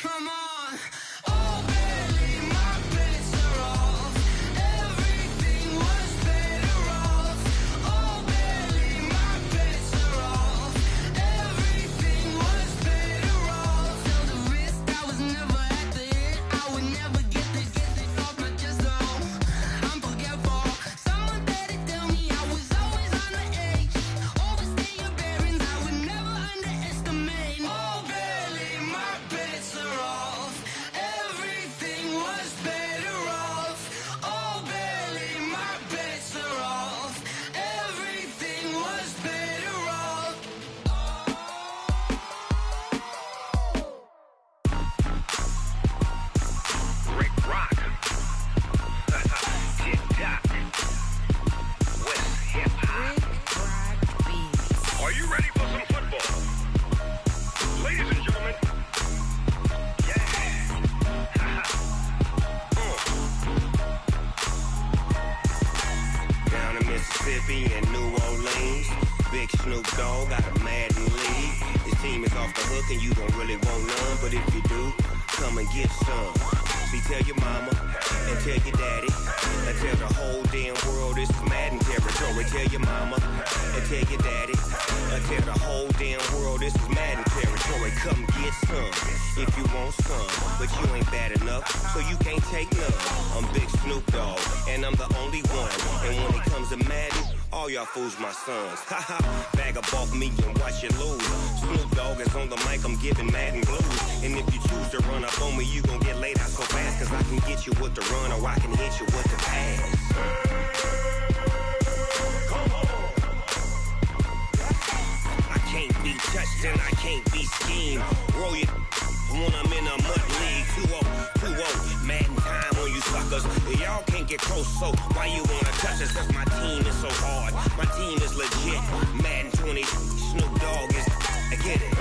Come on. Oh, barely my bets are off. Everything was better off. Oh, barely my bets are off. Everything was better off. Till the risk, I was never at the hit. I would never get this off my chest, though. I'm forgetful. Someone better tell me I was always on the edge. Overstay your bearings, I would never underestimate. Oh, barely my bets are off. Everything was better off. Oh, barely my bets are off. Everything was better off. Rick Rock. Tick-tock. West hip-hop. Are you ready for some football? Ladies and gentlemen. Yeah. Down in Mississippi and New Orleans, Big Snoop Dogg got a Madden league. His team is off the hook and you don't really want none, but if you do, come and get some. See, tell your mama and tell your daddy and tell the whole damn world this is Madden territory. Tell your mama and tell your daddy and tell the whole damn world this is Madden territory. Come get some if you want some, but you ain't bad enough, so you can't take none. I'm Big Snoop Dogg, and I'm the only one. And when it comes to Madden, all y'all fools my sons. Haha, bag up off me and watch you lose. Snoop Dogg is on the mic, I'm giving Madden blues. And if you choose to run up on me, you gon' get laid out so fast, cause I can get you with the run or I can hit you with the pass. I can't be touched and I can't be schemed. Roll it when I'm in a mud league. 2-0, Madden time on you suckers. Y'all can't get close, so why you wanna touch us? Cause my team is so hard, my team is legit. Madden 20, Snoop Dogg is, I get it.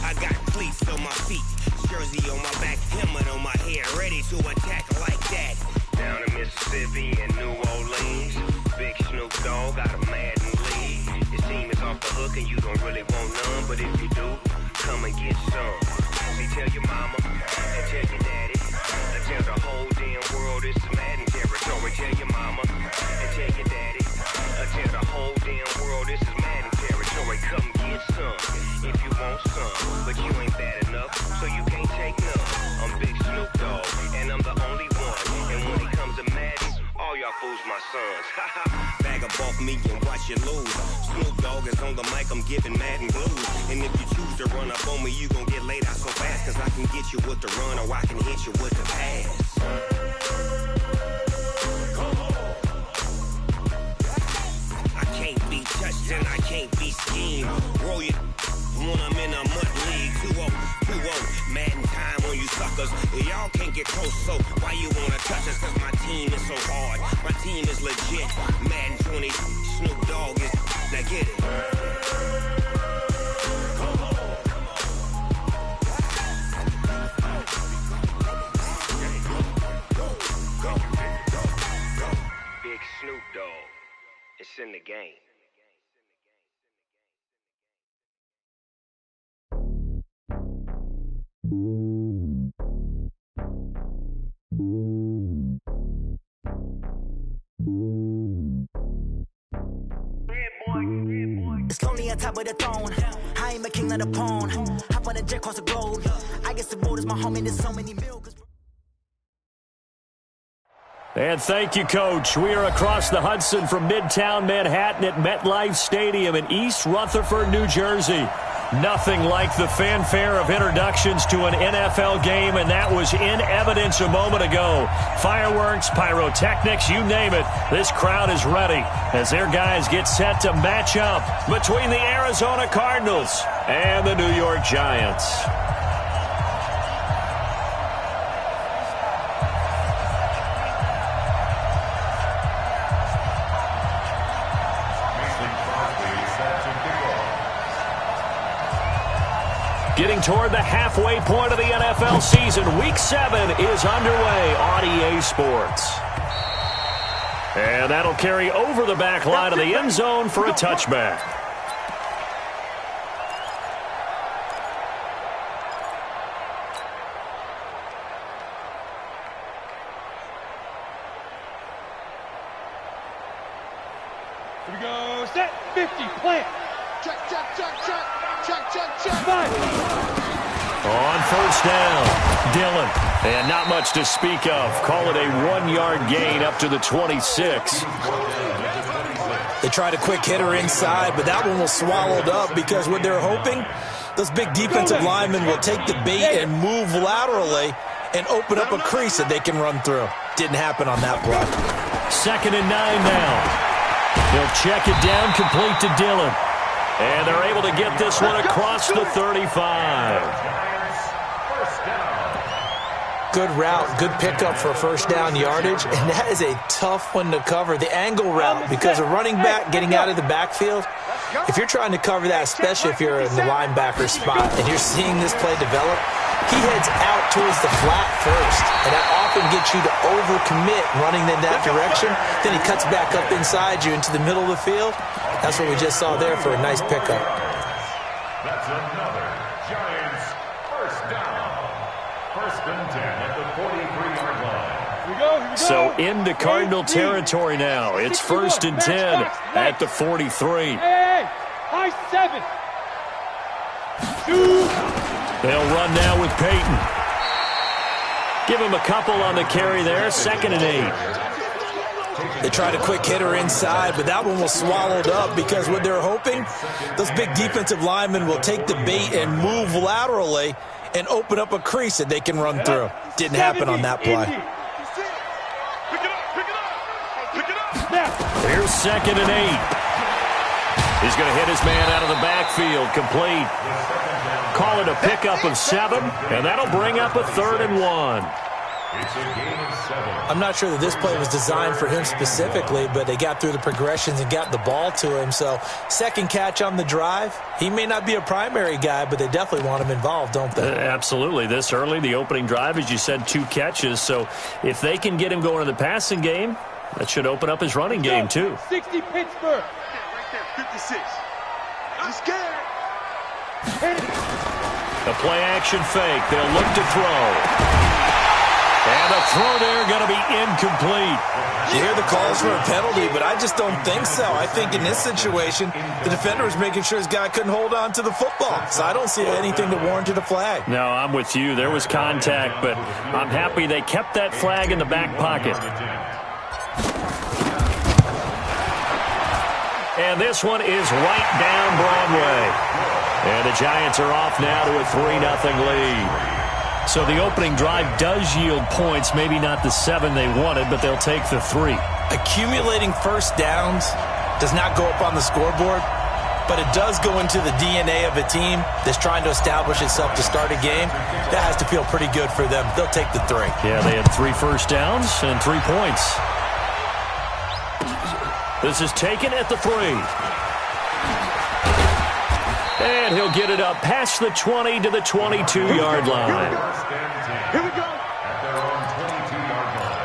I got cleats on my feet, jersey on my back, helmet on my head, ready to attack like that. Down in Mississippi and New Orleans, Big Snoop Dogg got a Madden league. His team is off the hook and you don't really want none, but if you do, come and get some. See, tell your mama and tell your daddy and tell the whole damn world this is Madden territory. Tell your mama and tell your daddy and tell the whole damn world this is Madden territory. Come get some if you want some, but you ain't bad enough, so you can't take none. I'm Big Snoop Dogg, and I'm the only one. And when it comes to Madden, all y'all fools my sons. Bag up off me and watch you lose. Snoop Dogg is on the mic, I'm giving Madden blues. And if you choose to run up on me, you gon' get laid out so fast, cause I can get you with the run or I can hit you with the pass. I can't be touched and I can't be schemed. Roll it when I'm in a mud league. 2-0, Madden time on you suckers. Y'all can't get close, so why you wanna touch us? Cause my team is so hard, my team is legit. Madden 20, Snoop Dogg is, now get it. Big Snoop Dogg, it's in the game. It's lonely on top of the throne. I am a king of the pawn. Hop on a jet across the globe. I guess the road is my home and there's so many milk. And thank you, Coach. We are across the Hudson from Midtown Manhattan at MetLife Stadium in East Rutherford, New Jersey. Nothing like the fanfare of introductions to an NFL game, and that was in evidence a moment ago. Fireworks, pyrotechnics, you name it. This crowd is ready as their guys get set to match up between the Arizona Cardinals and the New York Giants. Getting toward the halfway point of the NFL season. Week 7 is underway on EA Sports. And that'll carry over the back line of the end zone for a touchback. Set 50, plant. Check. Five. On first down, Dillon. And not much to speak of. Call it a 1-yard gain up to the 26. They tried a quick hitter inside, but that one was swallowed up because what they're hoping, those big defensive linemen will take the bait and move laterally and open up a crease that they can run through. Didn't happen on that play. 2nd and 9 now. He'll check it down, complete to Dillon. And they're able to get this one across the 35. Good route, good pickup for first down yardage, and that is a tough one to cover. The angle route, because a running back getting out of the backfield, if you're trying to cover that, especially if you're in the linebacker spot and you're seeing this play develop, he heads out towards the flat first, and that often gets you to overcommit running in that direction. Then he cuts back up inside you into the middle of the field. That's what we just saw there for a nice pickup. That's another Giants first down. 1st and 10 at the 43-yard line. Here we go. So into Cardinal territory now. It's 1st and 10 at the 43. Hey, high 7. 2. They'll run now with Peyton. Give him a couple on the carry there. 2nd and 8. They tried a quick hitter inside, but that one was swallowed up because what they're hoping, those big defensive linemen will take the bait and move laterally and open up a crease that they can run through. Didn't happen on that play. Here's 2nd and 8. He's going to hit his man out of the backfield, complete. Call it a pickup of 7, and that'll bring up a 3rd and 1. I'm not sure that this play was designed for him specifically, but they got through the progressions and got the ball to him. So 2nd catch on the drive. He may not be a primary guy, but they definitely want him involved, don't they? Absolutely. This early, the opening drive, as you said, 2 catches. So if they can get him going in the passing game, that should open up his running game too. 60 Pittsburgh. Right there, 56. I'm scared. A play-action fake. They'll look to throw. And the throw there going to be incomplete. You hear the calls for a penalty, but I just don't think so. I think in this situation, the defender was making sure his guy couldn't hold on to the football. So I don't see anything that warranted a flag. No, I'm with you. There was contact, but I'm happy they kept that flag in the back pocket. And this one is right down Broadway. And the Giants are off now to a 3-0 lead. So the opening drive does yield points, maybe not the 7 they wanted, but they'll take the 3. Accumulating first downs does not go up on the scoreboard, but it does go into the DNA of a team that's trying to establish itself to start a game. That has to feel pretty good for them. They'll take the 3. Yeah, they had 3 first downs and 3 points. This is taken at the 3. And he'll get it up past the 20 to the 22-yard line. Here we go. At their own 22-yard line.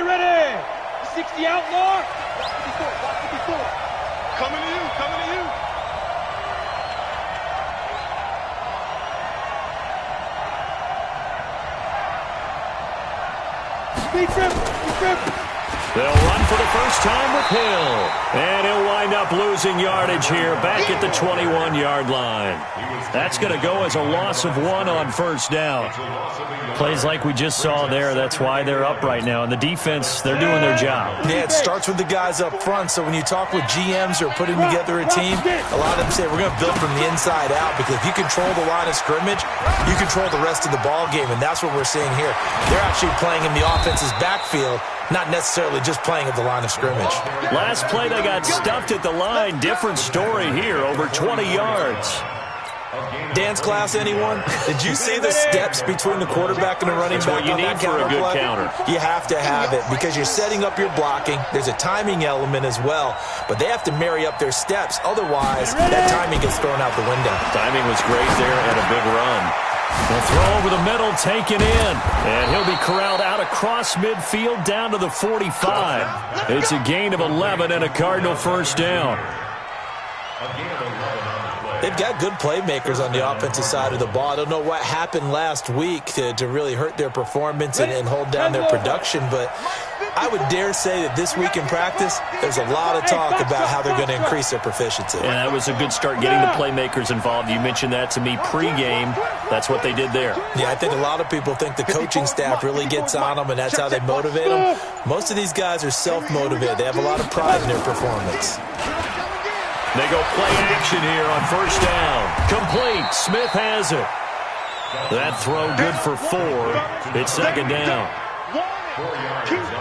Ready. 60 outlaw. Lock 54. Coming to you. Speed trip. They'll run for the first time with Hill. And he'll wind up losing yardage here back at the 21-yard line. That's going to go as a loss of 1 on first down. Plays like we just saw there, that's why they're up right now. And the defense, they're doing their job. Yeah, it starts with the guys up front. So when you talk with GMs who are putting together a team, a lot of them say we're going to build from the inside out, because if you control the line of scrimmage, you control the rest of the ball game, and that's what we're seeing here. They're actually playing in the offense's backfield, not necessarily just playing at the line of scrimmage. Last play, they got stuffed at the line. Different story here, over 20 yards. Dance class, anyone? Did you see the steps between the quarterback and the running back you on that need for a good play? counter. You have to have it, because you're setting up your blocking. There's a timing element as well, but they have to marry up their steps. Otherwise, that timing gets thrown out the window. Timing was great there and a big run. The throw over the middle, taken in. And he'll be corralled out across midfield down to the 45. It's a gain of 11 and a Cardinal first down. A gain of 11 on the play. They've got good playmakers on the offensive side of the ball. I don't know what happened last week to really hurt their performance and hold down their production, but I would dare say that this week in practice, there's a lot of talk about how they're going to increase their proficiency. Yeah, that was a good start getting the playmakers involved. You mentioned that to me pregame. That's what they did there. Yeah, I think a lot of people think the coaching staff really gets on them, and that's how they motivate them. Most of these guys are self-motivated. They have a lot of pride in their performance. They go play action here on first down. Complete. Smith has it. That throw good for 4. It's second down.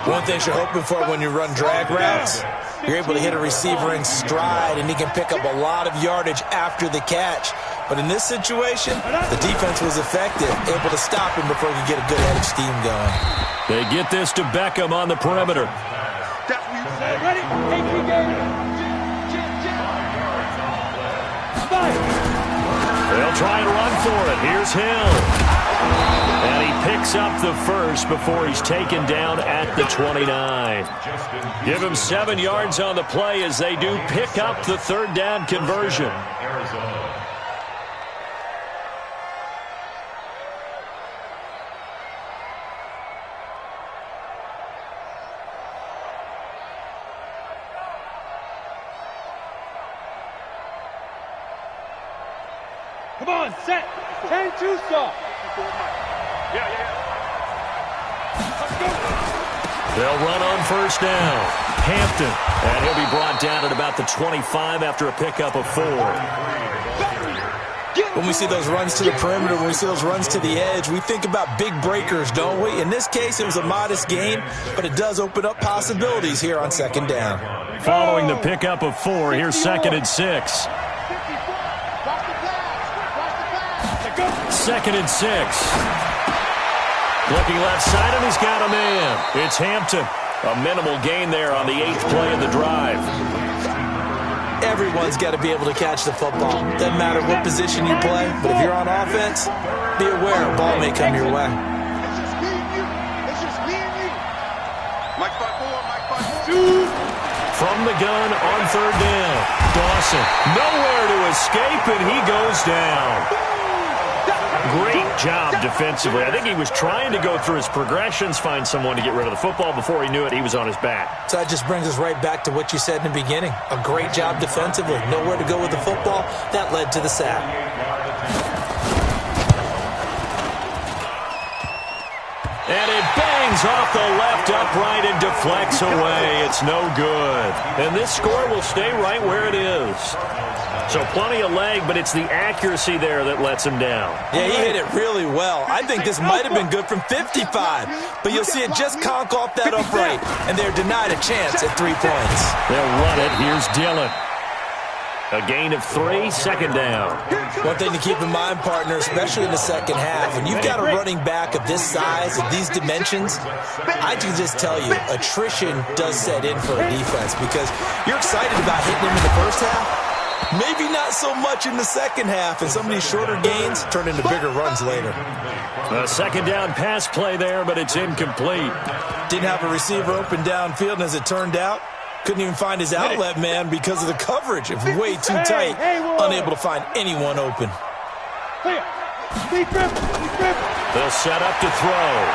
One thing you're hoping for when you run drag routes, you're able to hit a receiver in stride, and he can pick up a lot of yardage after the catch. But in this situation, the defense was effective, able to stop him before he could get a good head of steam going. They get this to Beckham on the perimeter. Ready? They'll try and run for it. Here's Hill. And he picks up the first before he's taken down at the 29. Give him 7 yards on the play as they do pick up the third down conversion. Come on, set. 10-2 stop. They'll run on first down. Hampton. And he'll be brought down at about the 25 after a pickup of 4. When we see those runs to the perimeter, when we see those runs to the edge, we think about big breakers, don't we? In this case, it was a modest gain, but it does open up possibilities here on second down. Following the pickup of 4, here's 2nd and 6. 2nd and 6. Looking left side, and he's got a man. It's Hampton. A minimal gain there on the 8th play of the drive. Everyone's got to be able to catch the football. Doesn't matter what position you play, but if you're on offense, be aware a ball may come your way. It's just me and you. It's just me and you. Mike 5-4, Mike 5-4. From the gun on third down. Dawson, nowhere to escape, and he goes down. Great job defensively. I think he was trying to go through his progressions, find someone to get rid of the football. Before he knew it, he was on his back. So that just brings us right back to what you said in the beginning. A great job defensively. Nowhere to go with the football. That led to the sack. And it bangs off the left upright and deflects away. It's no good. And this score will stay right where it is. So plenty of leg, but it's the accuracy there that lets him down. Yeah, he hit it really well. I think this might have been good from 55, but you'll see it just conk off that upright, and they're denied a chance at 3 points. They'll run it. Here's Dillon. A gain of 3, second down. One thing to keep in mind, partner, especially in the second half, when you've got a running back of this size and these dimensions, I can just tell you, attrition does set in for a defense because you're excited about hitting him in the first half. Maybe not so much in the second half, and some of these shorter gains turn into bigger runs later. A second down pass play there, but it's incomplete. Didn't have a receiver open downfield, and as it turned out, couldn't even find his outlet man because of the coverage. It was way too tight, unable to find anyone open. They'll set up to throw.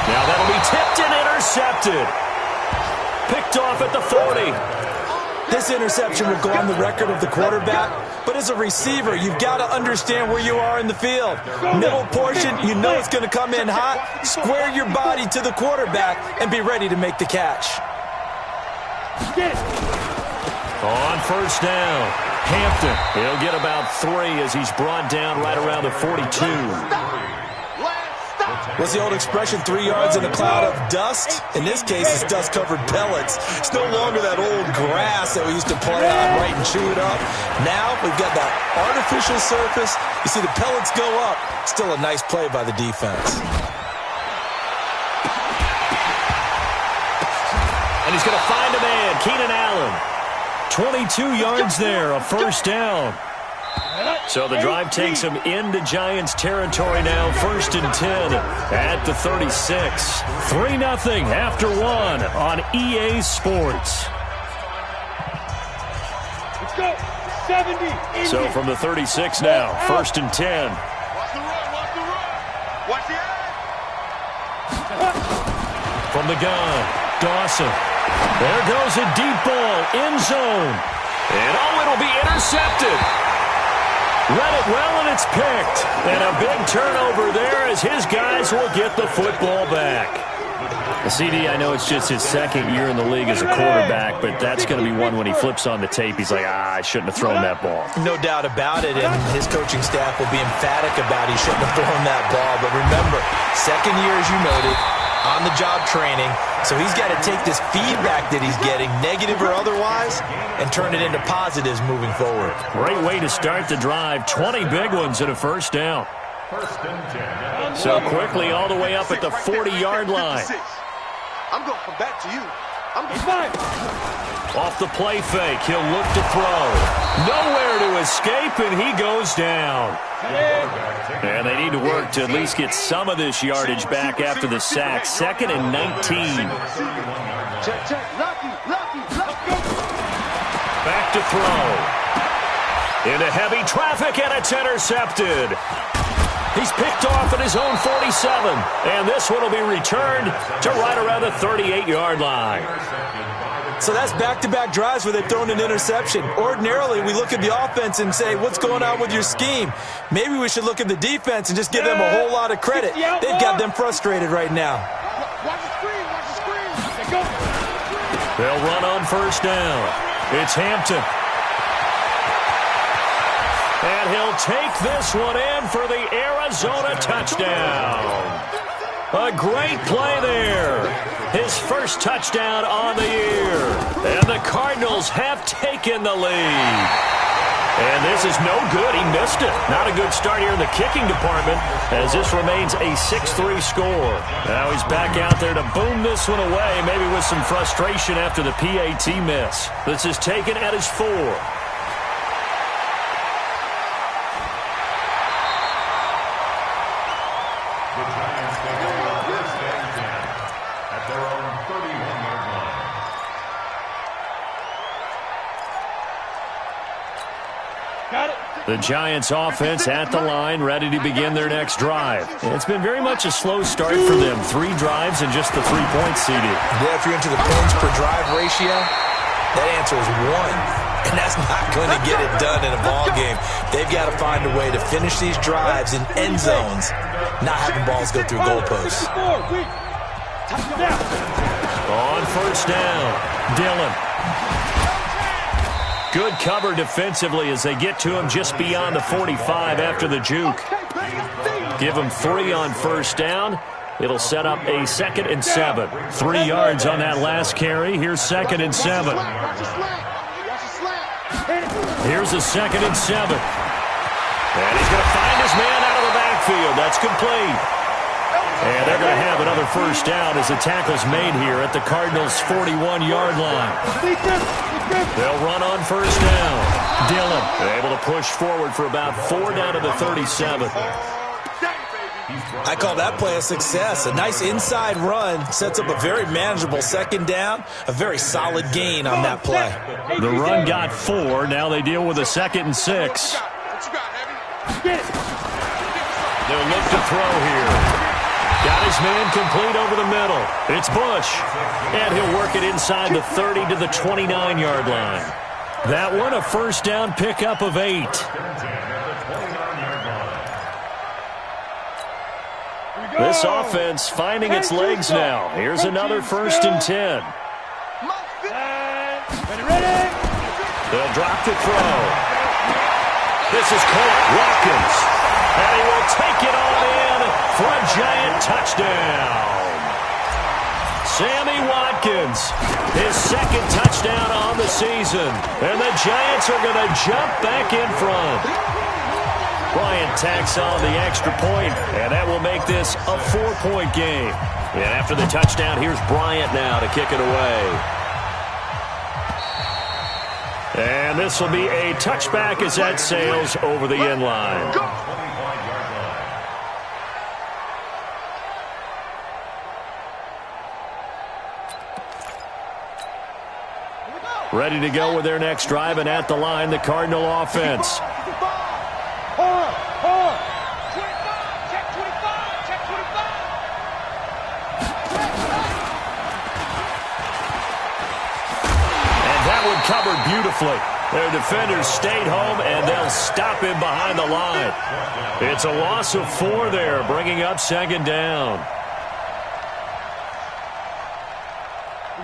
Now that'll be tipped and intercepted. Picked off at the 40. This interception will go on the record of the quarterback, but as a receiver, you've got to understand where you are in the field. Middle portion, you know it's going to come in hot. Square your body to the quarterback and be ready to make the catch. On first down, Hampton. He'll get about 3 as he's brought down right around the 42. What's the old expression, 3 yards in a cloud of dust? In this case, it's dust-covered pellets. It's no longer that old grass that we used to play on, right, and chew it up. Now we've got that artificial surface. You see the pellets go up. Still a nice play by the defense. And he's going to find a man, Keenan Allen. 22 yards there, a first down. So the drive takes him into Giants territory now, 1st and 10 at the 36. 3-0 after 1 on EA Sports. go. 70. So from the 36 now, 1st and 10. Watch the run, watch the run. Watch the eye. From the gun, Dawson. There goes a deep ball, end zone. And it'll be intercepted. Read it well, and it's picked. And a big turnover there as his guys will get the football back. CD, I know it's just his 2nd year in the league as a quarterback, but that's going to be one when he flips on the tape. He's like, I shouldn't have thrown that ball. No doubt about it, and his coaching staff will be emphatic about he shouldn't have thrown that ball. But remember, 2nd year, as you noted, on-the-job training, so he's got to take this feedback that he's getting, negative or otherwise, and turn it into positives moving forward. Great way to start the drive. 20 big ones and a 1st down. 1st and 10. So quickly all the way up at the 40-yard line. I'm going to come back to you. Off the play fake, he'll look to throw. Nowhere to escape, and he goes down. And they need to work to at least get some of this yardage back after the sack. 2nd and 19. Check. Lucky. Back to throw. Into heavy traffic, and it's intercepted. He's picked off at his own 47, and this one will be returned to right around the 38-yard line. So that's back-to-back drives where they've thrown an interception. Ordinarily, we look at the offense and say, what's going on with your scheme? Maybe we should look at the defense and just give them a whole lot of credit. They've got them frustrated right now. Watch the screen. They'll run on 1st down. It's Hampton. And he'll take this one in for the Arizona touchdown. A great play there. His 1st touchdown on the year. And the Cardinals have taken the lead. And this is no good. He missed it. Not a good start here in the kicking department as this remains a 6-3 score. Now he's back out there to boom this one away, maybe with some frustration after the PAT miss. This is taken at his 4. The Giants offense at the line, ready to begin their next drive. It's been very much a slow start for them. 3 drives and just the 3 points CD. Yeah, if you're into the points per drive ratio, that answer is 1. And that's not going to get it done in a ball game. They've got to find a way to finish these drives in end zones, not having balls go through goalposts. On 1st down, Dillon. Good cover defensively as they get to him just beyond the 45 after the juke. Give him 3 on 1st down. It'll set up a 2nd and 7. 3 yards on that last carry. Here's 2nd and 7. Here's a 2nd and 7. And he's going to find his man out of the backfield. That's complete. And they're going to have another 1st down as the tackle's made here at the Cardinals' 41-yard line. They'll run on 1st down. Dillon able to push forward for about 4 down to the 37. I call that play a success. A nice inside run sets up a very manageable 2nd down, a very solid gain on that play. The run got 4. Now they deal with a 2nd and 6. They'll look to throw here. Got his man complete over the middle. It's Bush. And he'll work it inside the 30 to the 29-yard line. That one, a 1st down pickup of 8. This offense finding its legs now. Here's another 1st and 10. They'll drop the throw. This is caught. Watkins. And he will take it all in for a Giant touchdown. Sammy Watkins, his 2nd touchdown on the season. And the Giants are going to jump back in front. Bryant tacks on the extra point, and that will make this a 4-point game. And after the touchdown, here's Bryant now to kick it away. And this will be a touchback as that sails over the end line. Ready to go with their next drive, and at the line, the Cardinal offense. And that one covered beautifully. Their defenders stayed home, and they'll stop him behind the line. It's a loss of 4 there, bringing up second down.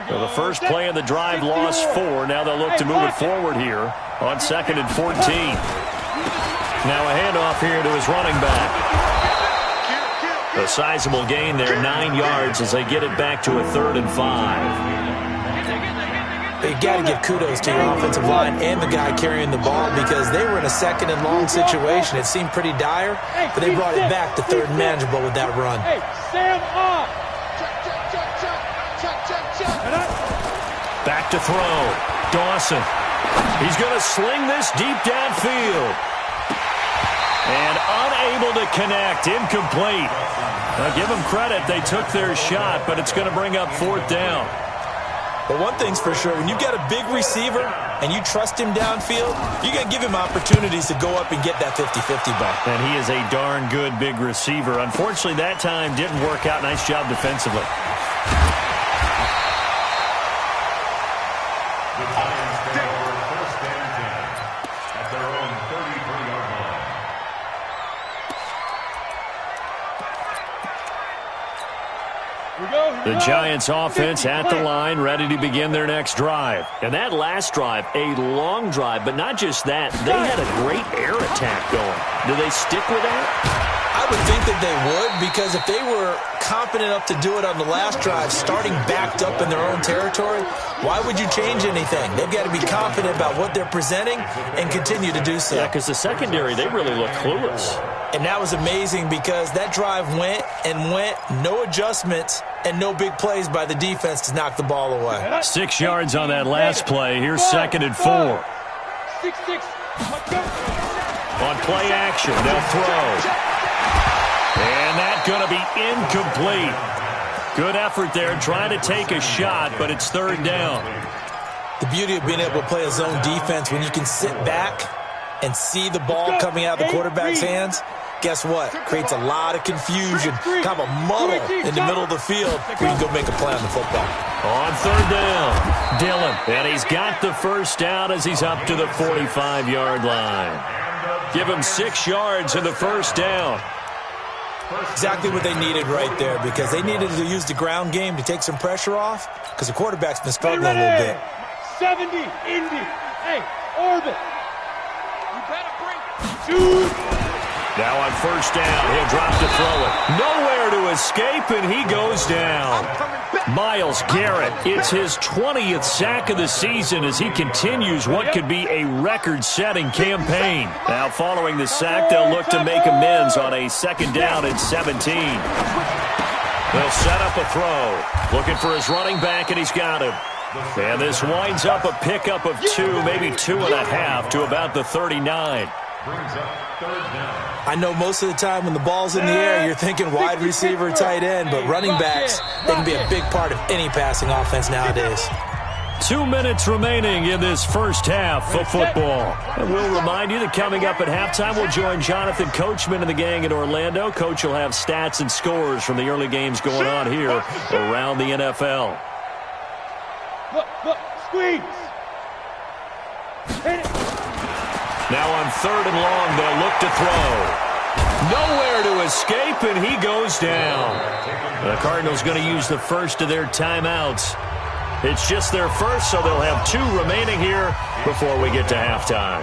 So the first play of the drive lost 4. Now they'll look to move it forward here on 2nd and 14. Now a handoff here to his running back. A sizable gain there, 9 yards as they get it back to a 3rd and 5. You got to give kudos to your offensive line and the guy carrying the ball because they were in a 2nd and long situation. It seemed pretty dire, but they brought it back to 3rd and manageable with that run. Hey, Sam off. Back to throw. Dawson. He's going to sling this deep downfield. And unable to connect. Incomplete. Now give them credit. They took their shot, but it's going to bring up 4th down. But one thing's for sure, when you've got a big receiver and you trust him downfield, you're going to give him opportunities to go up and get that 50-50 ball. And he is a darn good big receiver. Unfortunately, that time didn't work out. Nice job defensively. The Giants take over 1st and 10 at their own 33-yard line. The Giants offense at the line, ready to begin their next drive. And that last drive, a long drive, but not just that. They had a great air attack going. Do they stick with that? I would think that they would, because if they were confident enough to do it on the last drive, starting backed up in their own territory, why would you change anything? They've got to be confident about what they're presenting and continue to do so. Yeah, because the secondary, they really look clueless. And that was amazing because that drive went and went, no adjustments, and no big plays by the defense to knock the ball away. 6 yards on that last play. Here's 2nd and 4. 6-6. On play action, they'll throw. And that's going to be incomplete. Good effort there, trying to take a shot, but it's 3rd down. The beauty of being able to play a zone defense when you can sit back and see the ball coming out of the quarterback's hands, guess what? Creates a lot of confusion, kind of a muddle in the middle of the field where you can go make a play on the football. On 3rd down, Dillon. And he's got the first down as he's up to the 45-yard line. Give him 6 yards in the first down. Exactly what they needed right there, because they needed to use the ground game to take some pressure off, because the quarterback's been struggling a little bit. 70, Indy. Hey, orbit. You better bring it. Now on 1st down, he'll drop to throw it. Nowhere to escape, and he goes down. Myles Garrett, it's his 20th sack of the season as he continues what could be a record-setting campaign. Now following the sack, they'll look to make amends on a 2nd down and 17. They'll set up a throw. Looking for his running back, and he's got him. And this winds up a pickup of 2, maybe 2.5 to about the 39. Brings up 3rd down. I know most of the time when the ball's in the air, you're thinking wide receiver, tight end, but running backs, they can be a big part of any passing offense nowadays. 2 minutes remaining in this first half of football. And we'll remind you that coming up at halftime, we'll join Jonathan Coachman and the gang in Orlando. Coach will have stats and scores from the early games going on here around the NFL. Look, squeeze. Hit it. Now on 3rd and long, they'll look to throw. Nowhere to escape, and he goes down. The Cardinals going to use the first of their timeouts. It's just their first, so they'll have 2 remaining here before we get to halftime.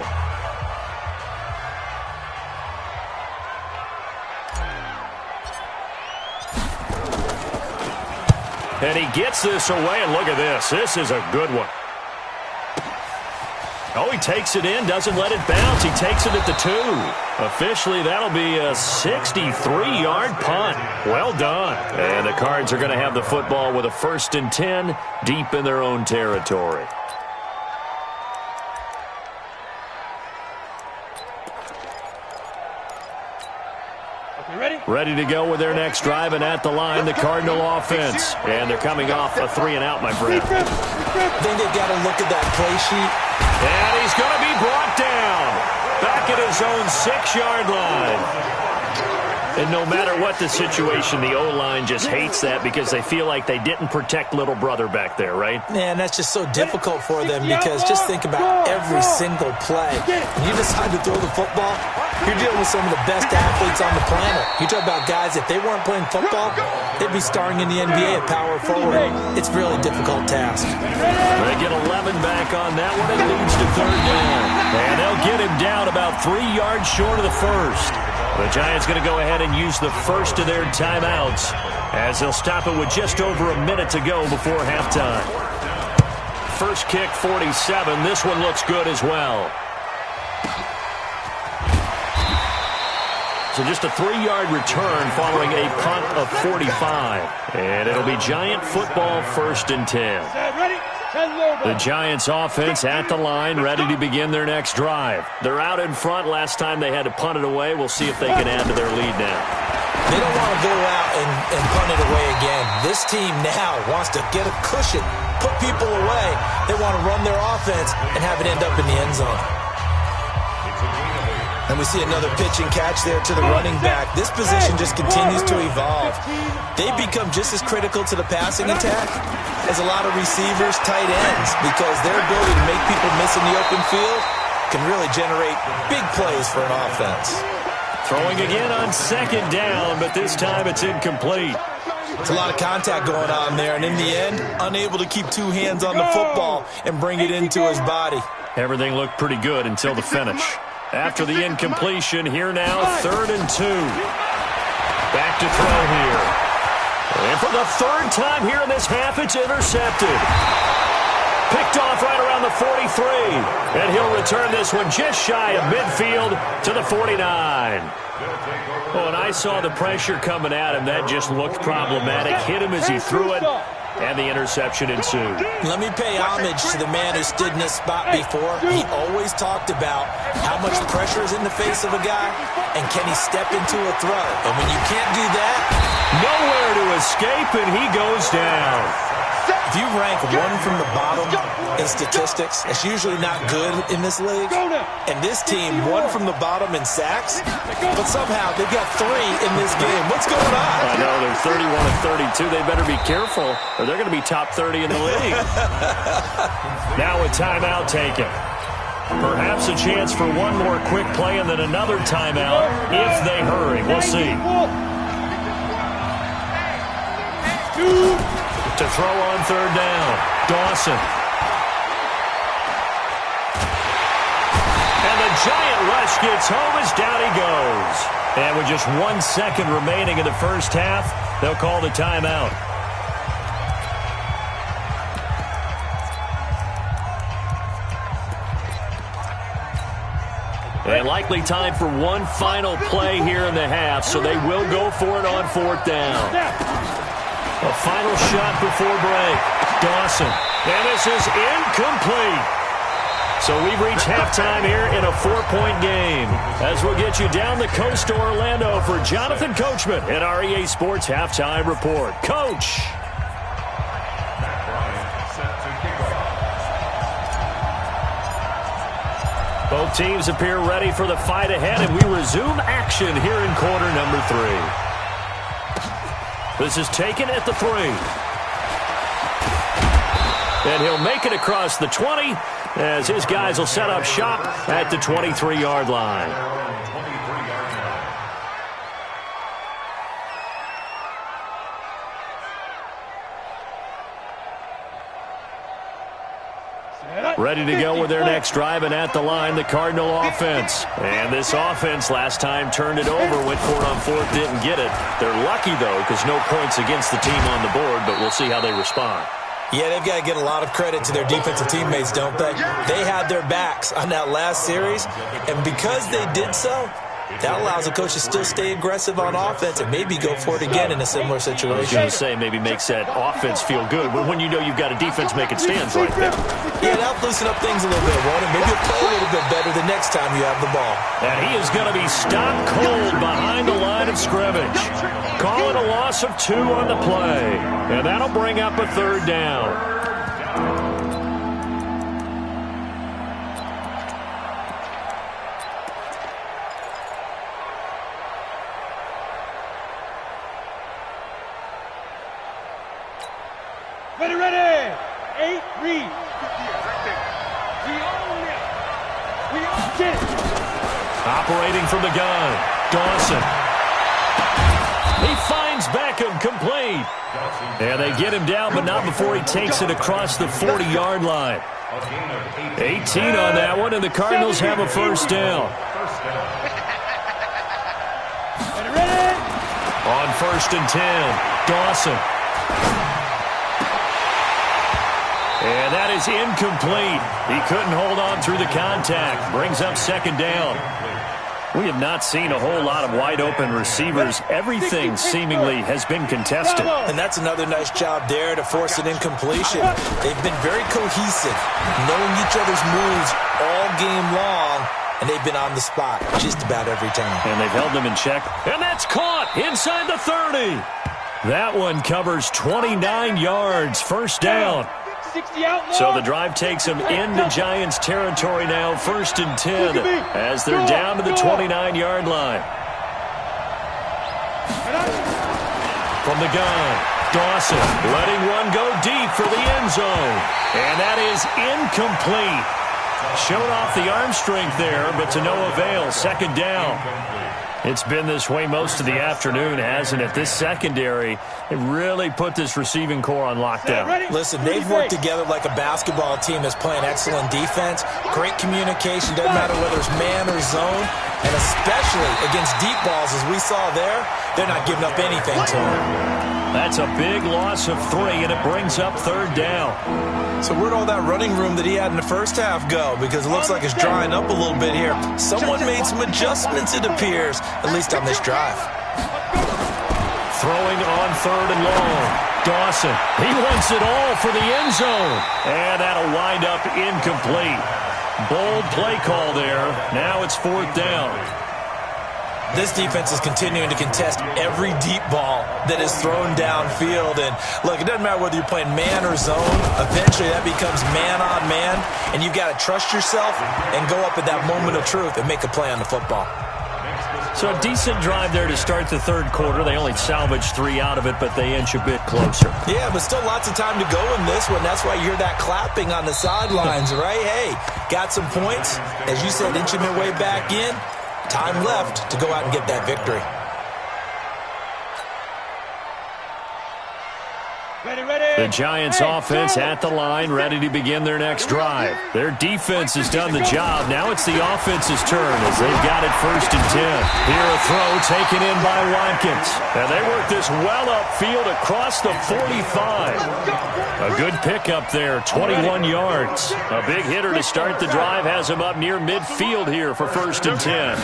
And he gets this away, and look at this. This is a good one. Oh, he takes it in, doesn't let it bounce. He takes it at the 2. Officially, that'll be a 63-yard punt. Well done. And the Cards are going to have the football with a 1st and 10 deep in their own territory. Okay, ready? Ready to go with their next drive, and at the line, the Cardinal offense. And they're coming off a 3-and-out, my friend. I think they've got to look at that play sheet. And he's going to be brought down back at his own 6-yard line. And no matter what the situation, the O-line just hates that because they feel like they didn't protect little brother back there, right? Man, that's just so difficult for them because just think about every single play. When you decide to throw the football, you're dealing with some of the best athletes on the planet. You talk about guys, if they weren't playing football, they'd be starring in the NBA at power forward. It's a really difficult task. They get 11 back on that one. It leads to 3rd down. And they'll get him down about 3 yards short of the first. The Giants going to go ahead and use the first of their timeouts as they'll stop it with just over a minute to go before halftime. First kick, 47. This one looks good as well. So just a 3-yard return following a punt of 45. And it'll be Giant football 1st and 10. The Giants offense at the line, ready to begin their next drive. They're out in front. Last time they had to punt it away. We'll see if they can add to their lead now. They don't want to go out and punt it away again. This team now wants to get a cushion, put people away. They want to run their offense and have it end up in the end zone. And we see another pitch and catch there to the running back. This position just continues to evolve. They become just as critical to the passing attack as a lot of receivers, tight ends, because their ability to make people miss in the open field can really generate big plays for an offense. Throwing again on 2nd down, but this time it's incomplete. It's a lot of contact going on there, and in the end, unable to keep 2 hands on the football and bring it into his body. Everything looked pretty good until the finish. After the incompletion, here now, 3rd and 2. Back to throw here. And for the 3rd time here in this half, it's intercepted. Picked off right around the 43. And he'll return this one just shy of midfield to the 49. Oh, and I saw the pressure coming at him. That just looked problematic. Hit him as he threw it. And the interception ensued. Let me pay homage to the man who stood in this spot before. He always talked about how much pressure is in the face of a guy, and can he step into a throw. And when you can't do that, nowhere to escape, and he goes down. If you rank 1 from the bottom in statistics, it's usually not good in this league. And this team, 1 from the bottom in sacks, but somehow they've got 3 in this game. What's going on? I know, they're 31 and 32. They better be careful, or they're going to be top 30 in the league. Now a timeout taken. Perhaps a chance for one more quick play and then another timeout if they hurry. We'll see. To throw on 3rd down, Dawson. And the Giant rush gets home as down he goes. And with just 1 second remaining in the first half, they'll call the timeout. And likely time for one final play here in the half, so they will go for it on 4th down. A final shot before break. Dawson. And this is incomplete. So we've reached halftime here in a 4-point game. As we'll get you down the coast to Orlando for Jonathan Coachman at our EA Sports Halftime Report. Coach. Both teams appear ready for the fight ahead, and we resume action here in quarter number 3. This is taken at the 3. And he'll make it across the 20 as his guys will set up shop at the 23-yard line. Ready to go with their next drive, and at the line, the Cardinal offense. And this offense last time turned it over, went for it on 4th, didn't get it. They're lucky, though, because no points against the team on the board, but we'll see how they respond. Yeah, they've got to get a lot of credit to their defensive teammates, don't they? They had their backs on that last series, and because they did so, That allows the coach to still stay aggressive on offense and maybe go for it again in a similar situation. I was going to say maybe makes that offense feel good when you know you've got a defense making stands right there. Yeah, that'll loosen up things a little bit, won't it? Maybe you'll play a little bit better the next time you have the ball. And he is going to be stopped cold behind the line of scrimmage. Calling a loss of 2 on the play. And that'll bring up a 3rd down. Ready. 8, read. We own it. We own it. Operating from the gun, Dawson. He finds Beckham complete. And they get him down, but not before he takes it across the 40-yard line. 18 on that one, and the Cardinals have a 1st down. Ready. On 1st and 10, Dawson. And that is incomplete. He couldn't hold on through the contact. Brings up 2nd down. We have not seen a whole lot of wide-open receivers. Everything seemingly has been contested. And that's another nice job there to force an incompletion. They've been very cohesive, knowing each other's moves all game long, and they've been on the spot just about every time. And they've held them in check. And that's caught inside the 30. That one covers 29 yards. 1st down. So the drive takes them into Giants territory now, 1st and 10, as they're down to the 29-yard line. From the gun, Dawson letting one go deep for the end zone. And that is incomplete. Showed off the arm strength there, but to no avail. 2nd down. It's been this way most of the afternoon, hasn't it? This secondary, it really put this receiving core on lockdown. Listen, they've worked together like a basketball team that's playing excellent defense. Great communication, doesn't matter whether it's man or zone. And especially against deep balls, as we saw there, they're not giving up anything to them. That's a big loss of 3, and it brings up 3rd down. So where'd all that running room that he had in the first half go? Because it looks like it's drying up a little bit here. Someone made some adjustments, it appears, at least on this drive. Throwing on 3rd and long. Dawson, he wants it all for the end zone. And that'll wind up incomplete. Bold play call there. Now it's 4th down. This defense is continuing to contest every deep ball that is thrown downfield. And, look, it doesn't matter whether you're playing man or zone. Eventually that becomes man on man, and you've got to trust yourself and go up at that moment of truth and make a play on the football. So a decent drive there to start the 3rd quarter. They only salvaged 3 out of it, but they inch a bit closer. Yeah, but still lots of time to go in this one. That's why you hear that clapping on the sidelines, right? Hey, got some points. As you said, inching their way back in. Time left to go out and get that victory. The Giants offense at the line, ready to begin their next drive. Their defense has done the job. Now it's the offense's turn as they've got it 1st and 10. Here a throw taken in by Watkins. And they work this well upfield across the 45. A good pickup there, 21 yards. A big hitter to start the drive has him up near midfield here for 1st and 10.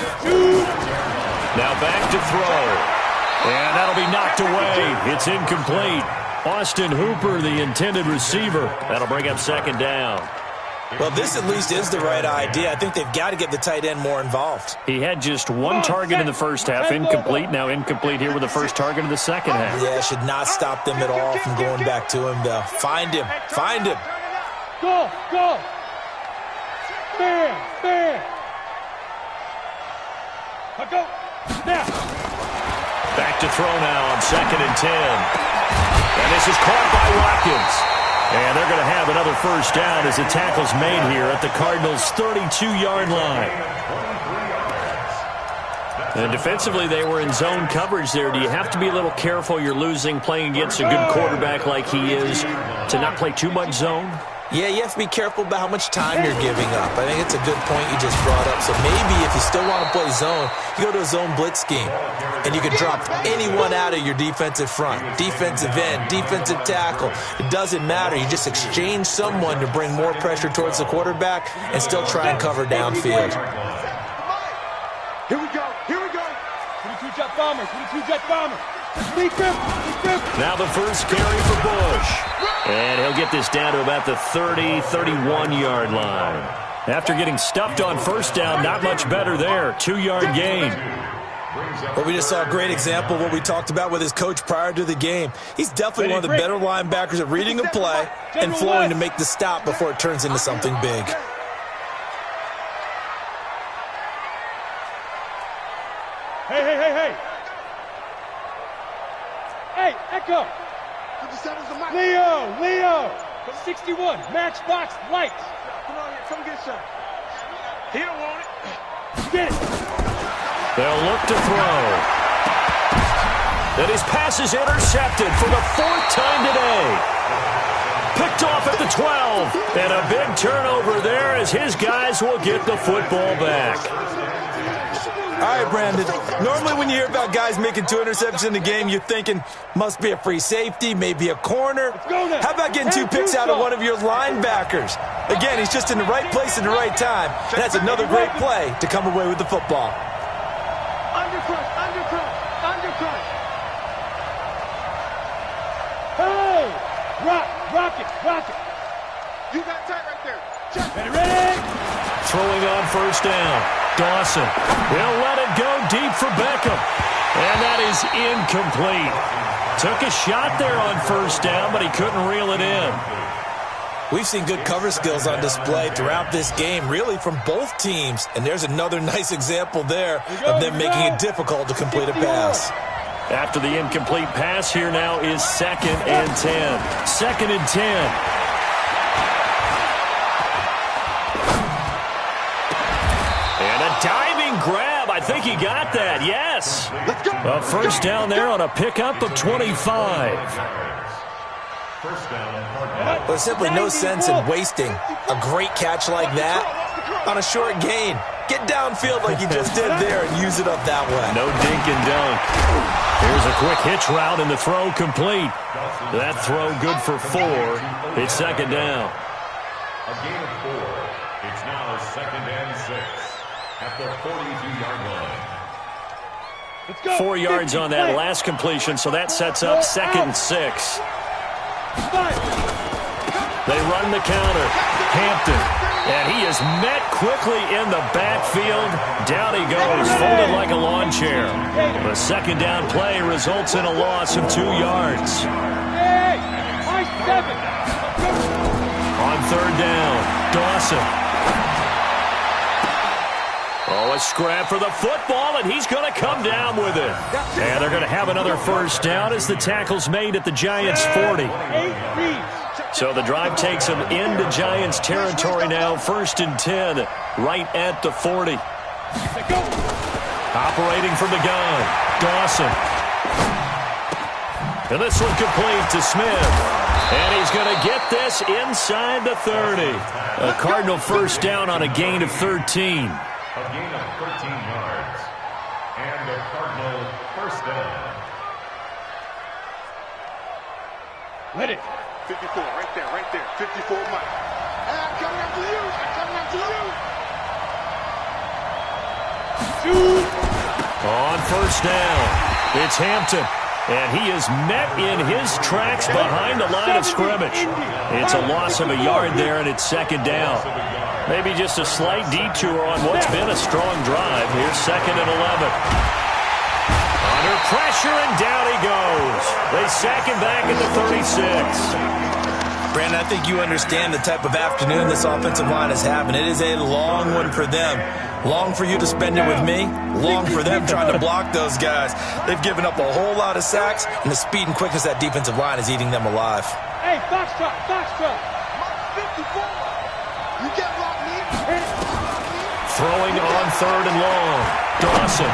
Now back to throw. And that'll be knocked away. It's incomplete. Austin Hooper, the intended receiver. That'll bring up 2nd down. Well, this at least is the right idea. I think they've got to get the tight end more involved. He had just 1 target in the first half, incomplete. Now incomplete here with the first target of the second half. Yeah, should not stop them at all from going back to him, though. Find him. Find him. Go. Stand. Go. Now. Back to throw now on 2nd and 10. And this is caught by Watkins. And they're going to have another 1st down as the tackle's made here at the Cardinals' 32-yard line. And defensively, they were in zone coverage there. Do you have to be a little careful you're losing playing against a good quarterback like he is to not play too much zone? Yeah, you have to be careful about how much time you're giving up. I think it's a good point you just brought up. So maybe if you still want to play zone, you go to a zone blitz scheme. And you can drop anyone out of your defensive front. Defensive end, defensive tackle. It doesn't matter. You just exchange someone to bring more pressure towards the quarterback and still try and cover downfield. Here we go. bomber. 22 jet bomber. Lead grip. Now the first carry for Bush. And he'll get this down to about the 30, 31-yard line. After getting stuffed on first down, not much better there. 2-yard gain. Well, we just saw a great example of what we talked about with his coach prior to the game. He's definitely one of the better linebackers at reading a play and flowing to make the stop before it turns into something big. Hey. Hey, Echo. Leo. 61, matchbox lights. Come on here, come get some. He don't want it. Get it. They'll look to throw. And his pass is intercepted for the 4th time today. Picked off at the 12. And a big turnover there as his guys will get the football back. All right, Brandon. Normally when you hear about guys making 2 interceptions in the game, you're thinking, must be a free safety, maybe a corner. How about getting 2 picks out of one of your linebackers? Again, he's just in the right place at the right time. And that's another great play to come away with the football. Undercrush. Hey! Rock it. You got tight right there. Check. Ready? Throwing on first down. Dawson. He'll let it go deep for Beckham. And that is incomplete. Took a shot there on first down, but he couldn't reel it in. We've seen good cover skills on display throughout this game, really from both teams. And there's another nice example there of them making it difficult to complete a pass. After the incomplete pass, here now is 2nd and 10. 2nd and 10. And a diving grab. I think he got that. Yes. A first down there on a pickup of 25. There's simply no sense in wasting a great catch like that on a short gain. Get downfield like you just did there and use it up that way. No dink and dunk. Here's a quick hitch route and the throw complete. That throw good for 4. It's 2nd down. A gain of 4. It's now 2nd and 6 at the 42-yard line. 4 yards on that last completion, so that sets up 2nd and 6. They run the counter. Hampton. And he is met quickly in the backfield. Down he goes, folded like a lawn chair. The 2nd down play results in a loss of 2 yards. On 3rd down, Dawson. Oh, a scrap for the football, and he's going to come down with it. And they're going to have another first down as the tackle's made at the Giants' 40. So the drive takes them into Giants territory now. 1st and 10, right at the 40. Operating from the gun, Dawson. And this one complete to Smith. And he's going to get this inside the 30. A Cardinal first down on a gain of 13. A gain of 13 yards. And a Cardinal first down. Let it. 54, right there. 54, Mike. And I'm coming after you. On first down, it's Hampton. And he is met in his tracks behind the line of scrimmage. It's a loss of a yard there, and it's 2nd down. Maybe just a slight detour on what's been a strong drive. Here's 2nd and 11. Under pressure, and down he goes. They sack him back at the 36. Brandon, I think you understand the type of afternoon this offensive line is having. It is a long one for them. Long for you to spend it with me. Long for them trying to block those guys. They've given up a whole lot of sacks, and the speed and quickness of that defensive line is eating them alive. Hey, Foxtrot. 54. You get locked me. Throwing on 3rd and long. Dawson.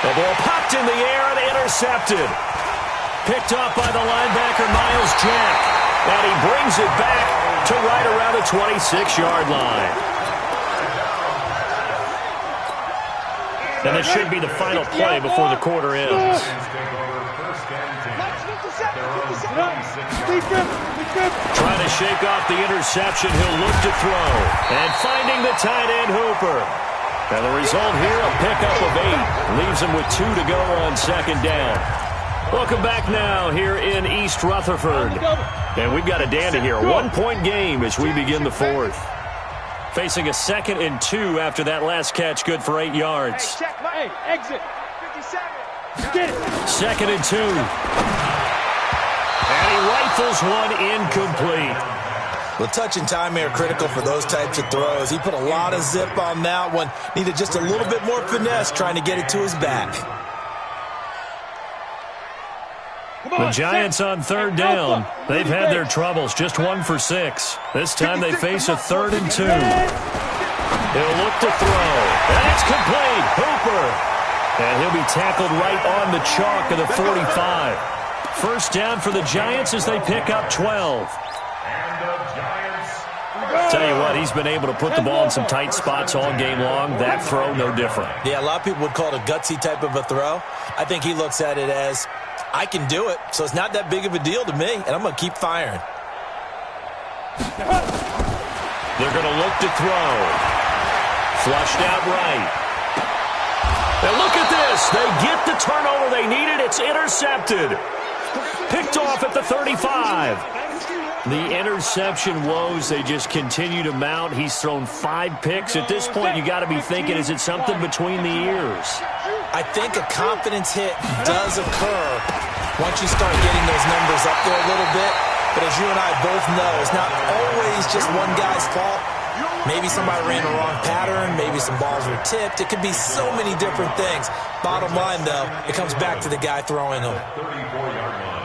The ball popped in the air and intercepted. Picked up by the linebacker, Miles Jack. And he brings it back to right around the 26-yard line. And this should be the final play before the quarter ends. Trying to shake off the interception, he'll look to throw. And finding the tight end, Hooper. And the result here, a pickup of 8. Leaves him with 2 to go on second down. Welcome back now here in East Rutherford. And we've got a dandy here. A 1-point game as we begin the fourth. Facing a 2nd and 2 after that last catch, good for 8 yards. Hey, exit. 57. Get it. 2nd and 2. And he rifles one incomplete. Well, touch and time are critical for those types of throws. He put a lot of zip on that one. Needed just a little bit more finesse trying to get it to his back. The Giants on third down. They've had their troubles, just 1 for 6. This time they face a 3rd and 2. He'll look to throw. And it's complete. Hooper. And he'll be tackled right on the chalk of the 45. First down for the Giants as they pick up 12. Tell you what, he's been able to put the ball in some tight spots all game long. That throw, no different. Yeah, a lot of people would call it a gutsy type of a throw. I think he looks at it as, I can do it, so it's not that big of a deal to me, and I'm going to keep firing. They're going to look to throw. Flushed out right. Now look at this. They get the turnover they needed. It's intercepted. Picked off at the 35. The interception woes, they just continue to mount. He's thrown 5 picks. At this point, you got to be thinking, is it something between the ears? I think a confidence hit does occur once you start getting those numbers up there a little bit. But as you and I both know, it's not always just one guy's fault. Maybe somebody ran a wrong pattern. Maybe some balls were tipped. It could be so many different things. Bottom line, though, it comes back to the guy throwing them. 34-yard line.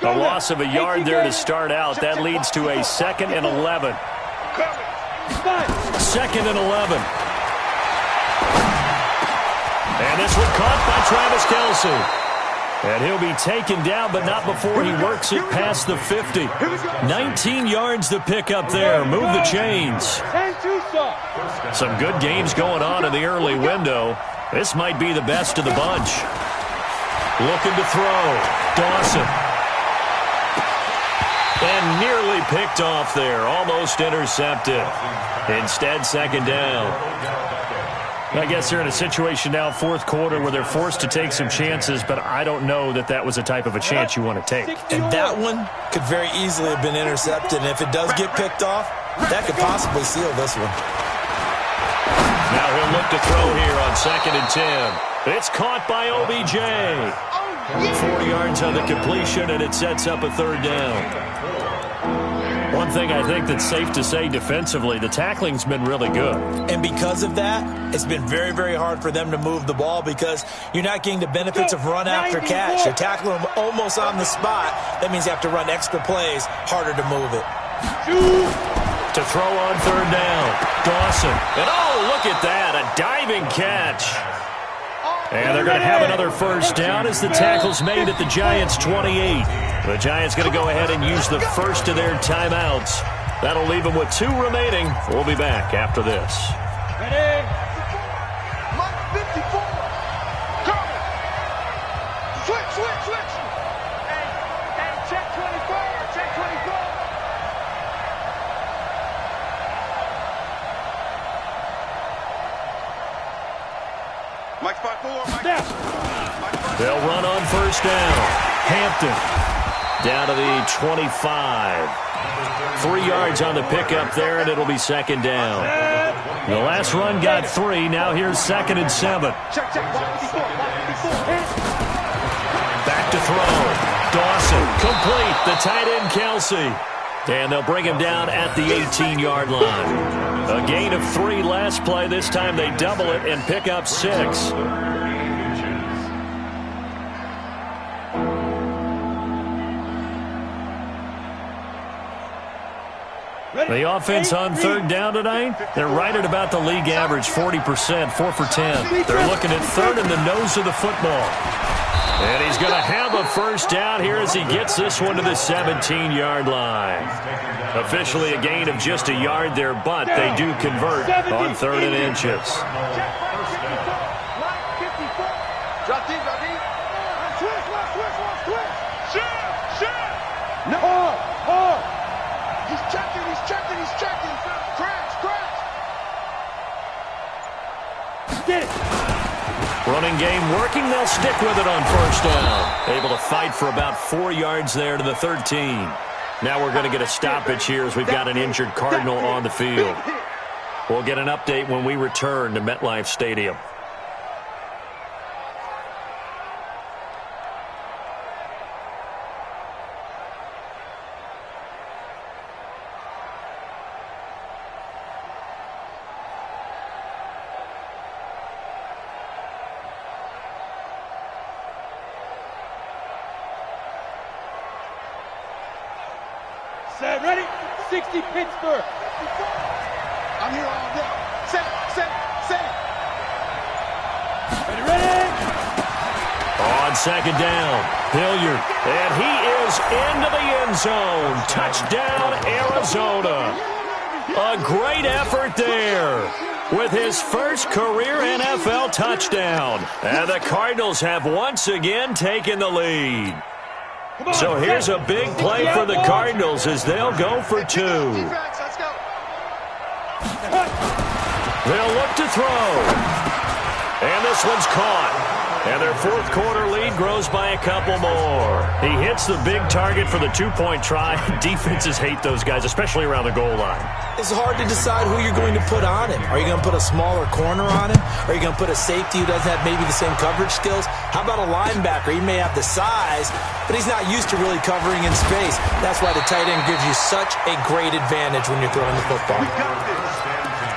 A loss of a yard there to start out. That leads to a 2nd and 11. 2nd and 11. And this one caught by Travis Kelce. And he'll be taken down, but not before he works it past the 50. 19 yards to pick up there. Move the chains. Some good games going on in the early window. This might be the best of the bunch. Looking to throw. Dawson. And nearly picked off there. Almost intercepted. Instead, 2nd down. I guess they're in a situation now, 4th quarter, where they're forced to take some chances, but I don't know that that was the type of a chance you want to take. And that one could very easily have been intercepted. And if it does get picked off, that could possibly seal this one. Now he'll look to throw here on 2nd and 10. It's caught by OBJ. 4 yards on the completion, and it sets up a 3rd down. One thing I think that's safe to say defensively, the tackling's been really good. And because of that, it's been very, very hard for them to move the ball because you're not getting the benefits of run after catch. You're tackling them almost on the spot. That means you have to run extra plays, harder to move it. To throw on 3rd down, Dawson. And oh, look at that, a diving catch. And they're going to have another first down as the tackle's made at the Giants' 28. The Giants going to go ahead and use the first of their timeouts. That'll leave them with 2 remaining. We'll be back after this. Ready? 54. Coming. Switch. Hey, check 24. Check 24. Mike spot 4. They'll run on first down. Hampton down to the 25. 3 yards on the pickup there, and it'll be 2nd down. The last run got 3. Now here's 2nd and 7. Back to throw. Dawson, complete. The tight end, Kelce. And they'll bring him down at the 18-yard line. A gain of 3 last play. This time they double it and pick up 6. The offense on 3rd down tonight, they're right at about the league average, 40%, 4 for 10. They're looking at 3rd in the nose of the football. And he's going to have a first down here as he gets this one to the 17-yard line. Officially a gain of just a yard there, but they do convert on 3rd and inches. Hard. He's checking, he's checking, he's checking. Crash, crash. Get it. Running game working. They'll stick with it on first down. Able to fight for about 4 yards there to the 13. Now we're going to get a stoppage here as we've got an injured Cardinal on the field. We'll get an update when we return to MetLife Stadium. Set, ready? 60 Pittsburgh. I'm here all day. Set, set, set. Ready, ready? On second down, Hilliard, and he is into the end zone. Touchdown, Arizona. A great effort there with his first career NFL touchdown. And the Cardinals have once again taken the lead. So here's a big play for the Cardinals as they'll go for 2. Let's go. They'll look to throw. And this one's caught. And their fourth quarter lead grows by a couple more. He hits the big target for the 2-point try. Defenses hate those guys, especially around the goal line. It's hard to decide who you're going to put on him. Are you going to put a smaller corner on him? Are you going to put a safety who doesn't have maybe the same coverage skills? How about a linebacker? He may have the size, but he's not used to really covering in space. That's why the tight end gives you such a great advantage when you're throwing the football.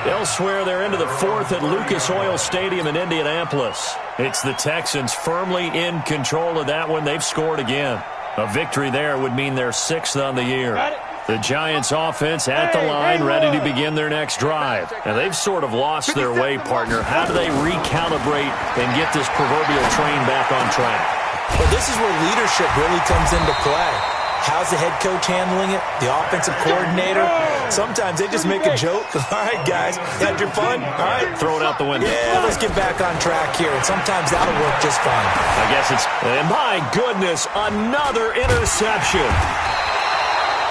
Elsewhere, they're into the fourth at Lucas Oil Stadium in Indianapolis. It's the Texans firmly in control of that one. They've scored again. A victory there would mean they're 6th on the year. The Giants offense at the line, ready to begin their next drive. And they've sort of lost their way, partner. How do they recalibrate and get this proverbial train back on track? Well, this is where leadership really comes into play. How's the head coach handling it? The offensive coordinator? Sometimes they just make a joke. All right, guys, you had your fun? All right. Throw it out the window. Yeah, let's get back on track here. And sometimes that'll work just fine. I guess it's... And my goodness, another interception.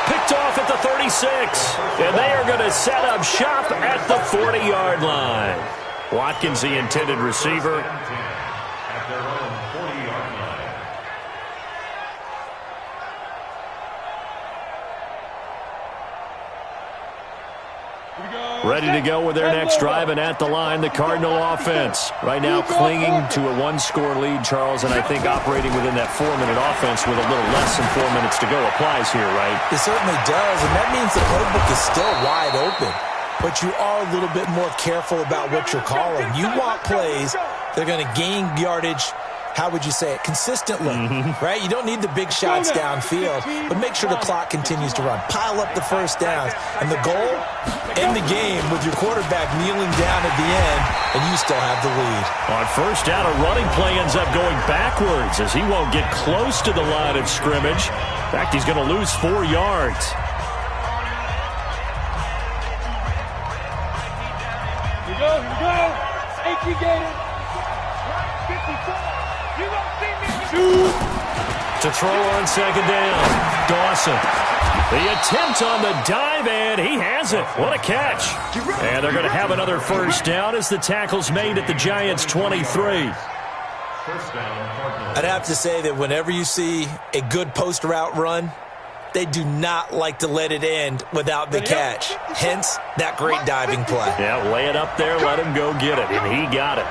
Picked off at the 36. And they are going to set up shop at the 40-yard line. Watkins, the intended receiver. At their own 40-yard line. Ready to go with their next drive, and at the line, the Cardinal offense. Right now clinging to a 1-score lead, Charles, and I think operating within that 4-minute offense with a little less than 4 minutes to go applies here, right? It certainly does, and that means the playbook is still wide open. But you are a little bit more careful about what you're calling. You want plays that are going to gain yardage, how would you say it, consistently, right? You don't need the big shots downfield, but make sure the clock continues to run. Pile up the first downs. And the goal, end the game with your quarterback kneeling down at the end, and you still have the lead. On first down, a running play ends up going backwards as he won't get close to the line of scrimmage. In fact, he's going to lose 4 yards. Here we go. Safety gated. 54. You gonna see me? Shoot. To throw on second down, Dawson. The attempt on the dive, and he has it. What a catch. And they're going to have another first down as the tackle's made at the Giants' 23. First down, Cardinals. I'd have to say that whenever you see a good post route run, they do not like to let it end without the catch. Hence, that great diving play. Yeah, lay it up there, let him go get it, and he got it.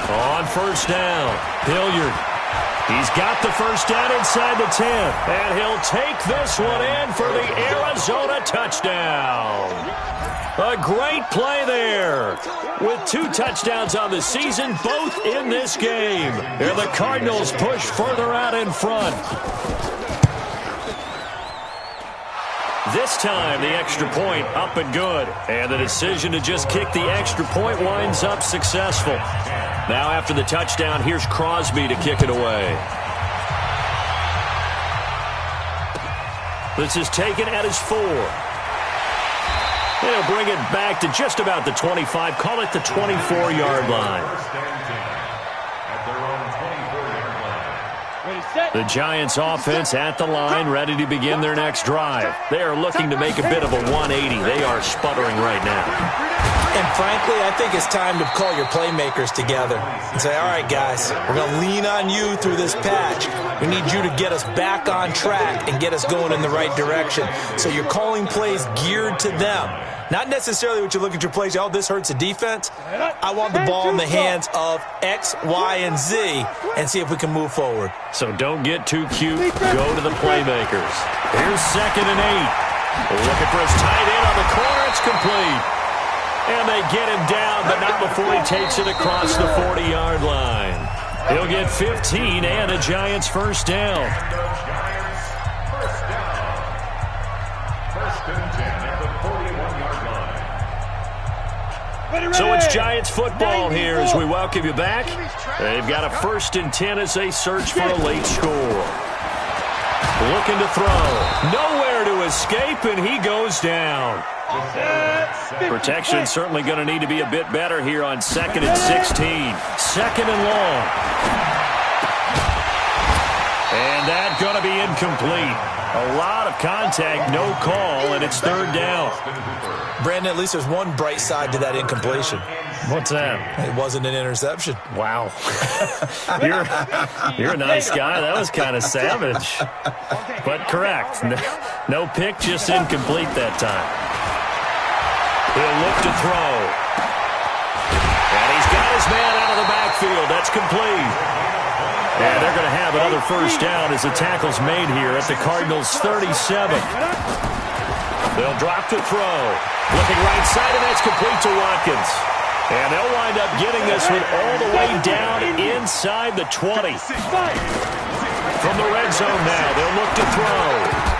On first down, Hilliard. He's got the first down inside the 10, and he'll take this one in for the Arizona touchdown. A great play there with 2 touchdowns on the season, both in this game. And the Cardinals push further out in front. This time, the extra point up and good. And the decision to just kick the extra point winds up successful. Now after the touchdown, here's Crosby to kick it away. This is taken at his 4. They'll bring it back to just about the 25. Call it the 24-yard line. First and 10 at their own 24-yard line. The Giants offense at the line, ready to begin their next drive. They are looking to make a bit of a 180. They are sputtering right now. And frankly, I think it's time to call your playmakers together and say, all right, guys, we're going to lean on you through this patch. We need you to get us back on track and get us going in the right direction. So you're calling plays geared to them. Not necessarily what you look at your plays, oh, this hurts the defense. I want the ball in the hands of X, Y, and Z and see if we can move forward. So don't get too cute. Go to the playmakers. Here's 2nd and 8. Looking for his tight end on the corner. It's complete. And they get him down, but not before he takes it across the 40-yard line. He'll get 15 and a Giants first down. First and 10 at the 41-yard line. So it's Giants football here as we welcome you back. They've got a 1st and 10 as they search for a late score. Looking to throw. Nowhere to escape, and he goes down. Protection certainly going to need to be a bit better here on 2nd and 16. 2nd and long. And that's going to be incomplete. A lot of contact, no call, and it's 3rd down. Brandon, at least there's one bright side to that incompletion. What's that? It wasn't an interception. Wow. You're a nice guy. That was kind of savage. But correct. No pick, just incomplete that time. He'll look to throw. And he's got his man out of the backfield. That's complete. And they're going to have another first down as the tackle's made here at the Cardinals' 37. They'll drop to throw. Looking right side, and that's complete to Watkins. And they'll wind up getting this one all the way down inside the 20. From the red zone now, they'll look to throw.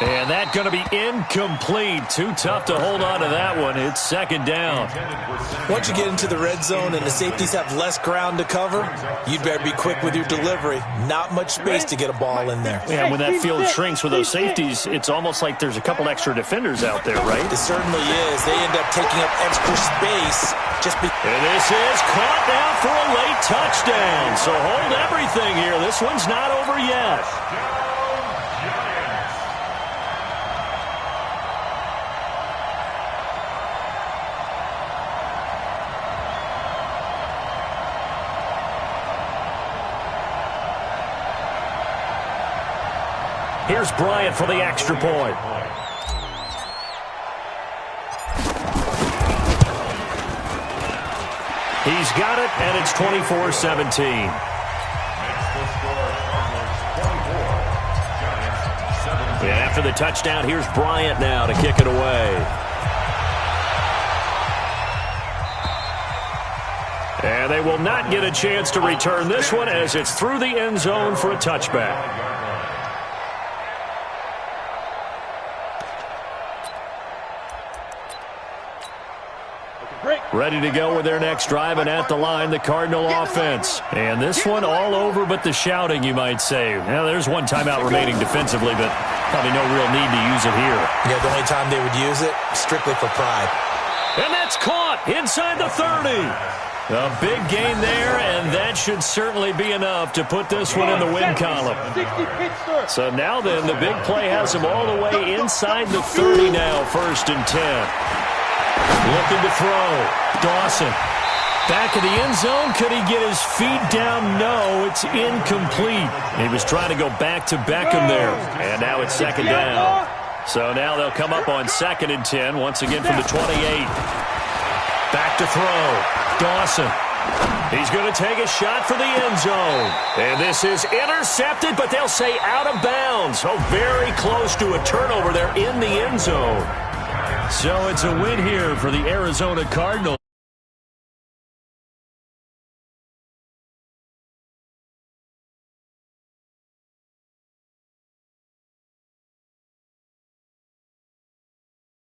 And that's going to be incomplete. Too tough to hold on to that one. It's 2nd down. Once you get into the red zone and the safeties have less ground to cover, you'd better be quick with your delivery. Not much space to get a ball in there. Yeah, when that field shrinks with those safeties, it's almost like there's a couple extra defenders out there, right? It certainly is. They end up taking up extra space. And this is caught now for a late touchdown. So hold everything here. This one's not over yet. Here's Bryant for the extra point. He's got it, and it's 24-17. Yeah, after the touchdown, here's Bryant now to kick it away. And they will not get a chance to return this one as it's through the end zone for a touchback. Ready to go with their next drive, and at the line, the Cardinal offense. And this one all over but the shouting, you might say. Now, there's one timeout remaining defensively, but probably no real need to use it here. Yeah, the only time they would use it, strictly for pride. And that's caught inside the 30. A big gain there, and that should certainly be enough to put this one in the win column. So now then, the big play has them all the way inside the 30 now, 1st and 10. Looking to throw. Dawson. Back of the end zone. Could he get his feet down? No, it's incomplete. He was trying to go back to Beckham there. And now it's 2nd down. So now they'll come up on 2nd and 10, once again from the 28. Back to throw. Dawson. He's going to take a shot for the end zone. And this is intercepted, but they'll say out of bounds. Oh, very close to a turnover there in the end zone. So it's a win here for the Arizona Cardinals.